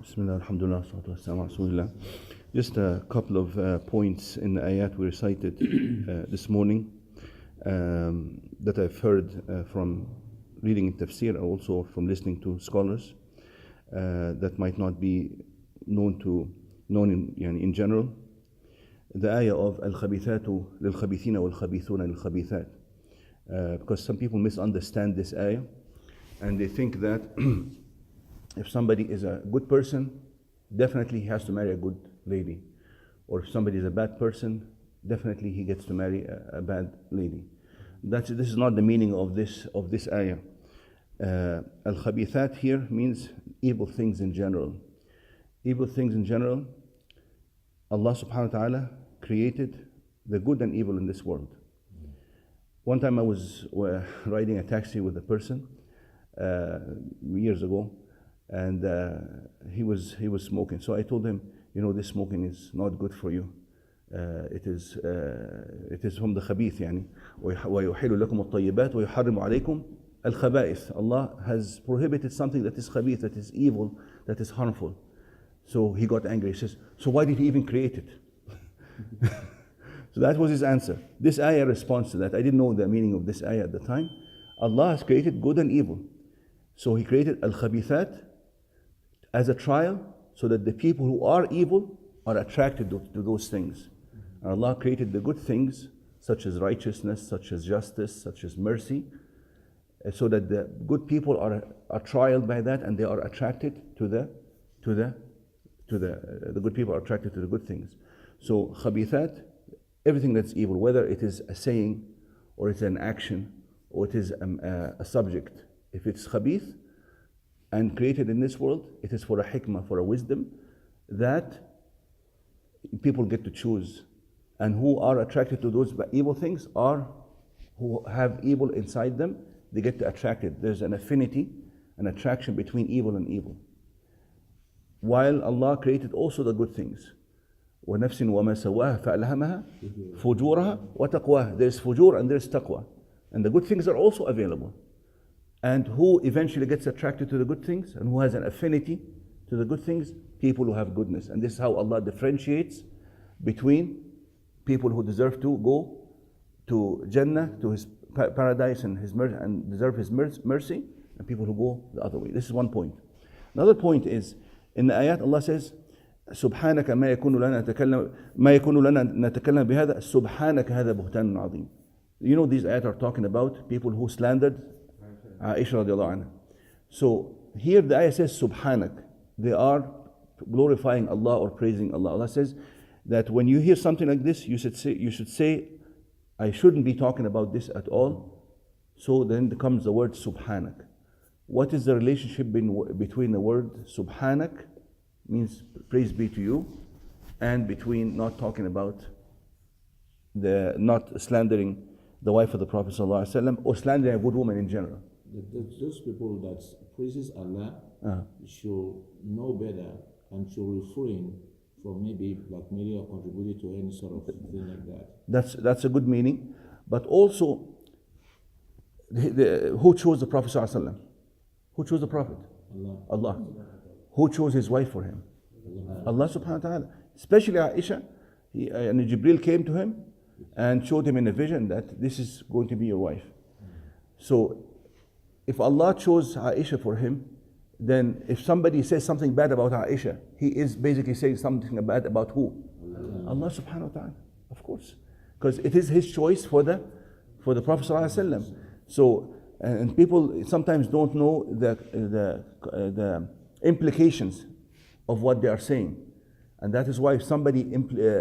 Bismillah, alhamdulillah, salatu wassalamu ala rasulillah. Just a couple of points in the ayat we recited this morning that I've heard from reading in tafsir, also from listening to scholars that might not be known in general. The ayah of al-khabithatu lil-khabithina wal-khabithuna lil-khabithat. Because some people misunderstand this ayah and they think that if somebody is a good person, definitely he has to marry a good lady. Or if somebody is a bad person, definitely he gets to marry a bad lady. This is not the meaning of this ayah. Al-khabithat here means evil things in general. Evil things in general, Allah subhanahu wa ta'ala created the good and evil in this world. One time I was riding a taxi with a person years ago, and he was smoking. So I told him, this smoking is not good for you. It is from the khabith, يعني. وَيُحِلُّ لَكُمُ الطَّيِّبَاتِ وَيُحَرِّمُ عَلَيْكُمْ الْخَبَائِثِ. Allah has prohibited something that is khabith, that is evil, that is harmful. So he got angry. He says, so why did he even create it? So that was his answer. This ayah responds to that. I didn't know the meaning of this ayah at the time. Allah has created good and evil. So he created al-khabithat as a trial, so that the people who are evil are attracted to those things. And Allah created the good things, such as righteousness, such as justice, such as mercy, so that the good people are trialed by that, and they are attracted to the good people are attracted to the good things. So khabithat, everything that's evil, whether it is a saying, or it's an action, or it is a subject, if it's khabith and created in this world, it is for a hikmah, for a wisdom, that people get to choose. And who are attracted to those evil things are who have evil inside them, they get to attract it. There's an affinity, an attraction between evil and evil. While Allah created also the good things. وَنَفْسٍ وَمَا سَوَّاهَا فَأَلْهَمَهَا فُجُورَهَا وَتَقْوَاهَا. There's fujur and there's taqwa. And the good things are also available. And who eventually gets attracted to the good things and who has an affinity to the good things? People who have goodness. And this is how Allah differentiates between people who deserve to go to Jannah, to His paradise and His mercy, and deserve His mercy, and people who go the other way. This is one point. Another point is, in the ayat Allah says, سبحانك ما يكون لنا نتكلم بهذا سبحانك هذا بهتان عظيم. These ayat are talking about people who slandered Aisha radiallahu anha. So here the ayah says Subhanak. They are glorifying Allah or praising Allah. Allah says that when you hear something like this, you should say, I shouldn't be talking about this at all. So then comes the word Subhanak. What is the relationship between the word Subhanak, means praise be to you, and between not talking about not slandering the wife of the Prophet ﷺ, or slandering a good woman in general? Those people that praises Allah should know better and should refrain from maybe blackmailing or contributing to any sort of thing like that. That's a good meaning. But also, who chose the Prophet ﷺ? Who chose the Prophet? Allah. Who chose his wife for him? Allah subhanahu wa ta'ala. Especially Aisha. And Jibril came to him and showed him in a vision that this is going to be your wife. So if Allah chose Aisha for him, then if somebody says something bad about Aisha, he is basically saying something bad about who? Allah subhanahu wa ta'ala, of course. Because it is his choice for the Prophet sallallahu alaihi wasallam. So, and people sometimes don't know the implications of what they are saying. And that is why if somebody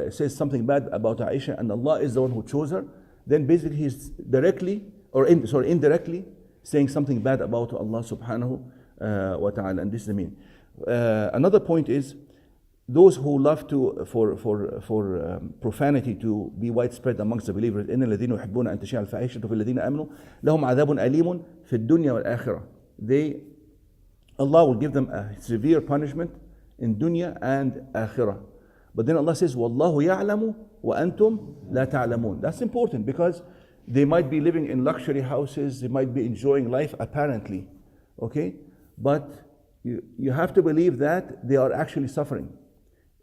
says something bad about Aisha and Allah is the one who chose her, then basically he's directly or indirectly saying something bad about Allah subhanahu wa ta'ala. And this is the meaning. Another point is, those who love for profanity to be widespread amongst the believers, إِنَّ الَّذِينَ يُحِبُّونَ أَن تَشِيعَ الْفَاحِشَةُ فِي الَّذِينَ آمَنُوا لَهُمْ عَذَابٌ أَلِيمٌ فِي الدُّنْيَا وَالْآخِرَةِ. Allah will give them a severe punishment in dunya and akhirah. But then Allah says, وَاللَّهُ يَعْلَمُ وَأَنْتُمْ لَا تَعْلَمُونَ. That's important, because they might be living in luxury houses, they might be enjoying life apparently, okay? But You have to believe that they are actually suffering.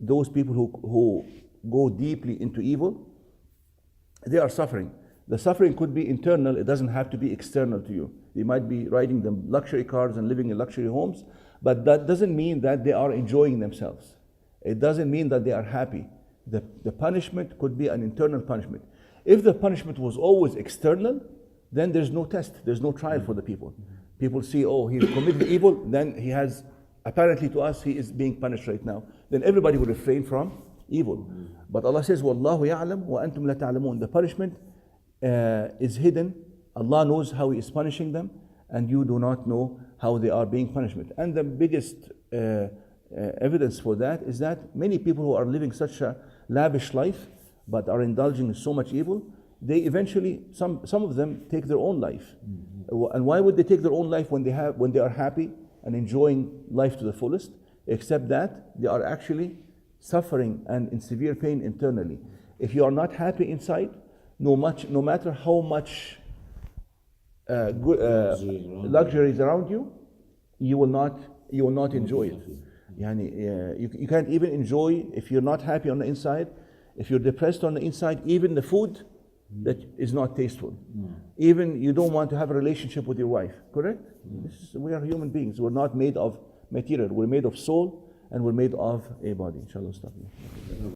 Those people who go deeply into evil, they are suffering. The suffering could be internal, it doesn't have to be external to you. They might be riding the luxury cars and living in luxury homes, but that doesn't mean that they are enjoying themselves. It doesn't mean that they are happy. The punishment could be an internal punishment. If the punishment was always external, then there's no test, there's no trial for the people. People see, oh, he's committed evil, then he has, apparently to us, he is being punished right now. Then everybody will refrain from evil. But Allah says, وَاللَّهُ يَعْلَمُ وَأَنْتُمْ لَا تَعْلَمُونَ. The punishment is hidden. Allah knows how He is punishing them, and you do not know how they are being punished. And the biggest evidence for that is that many people who are living such a lavish life, but are indulging in so much evil, they eventually, some of them take their own life. And why would they take their own life when they are happy and enjoying life to the fullest? Except that they are actually suffering and in severe pain internally. If you are not happy inside, no matter how much luxury is around you, you will not enjoy it. You can't even enjoy if you're not happy on the inside. If you're depressed on the inside, even the food that is not tasteful. Even you don't want to have a relationship with your wife, correct? We are human beings. We're not made of material. We're made of soul, and we're made of a body. Inshallah, stop here.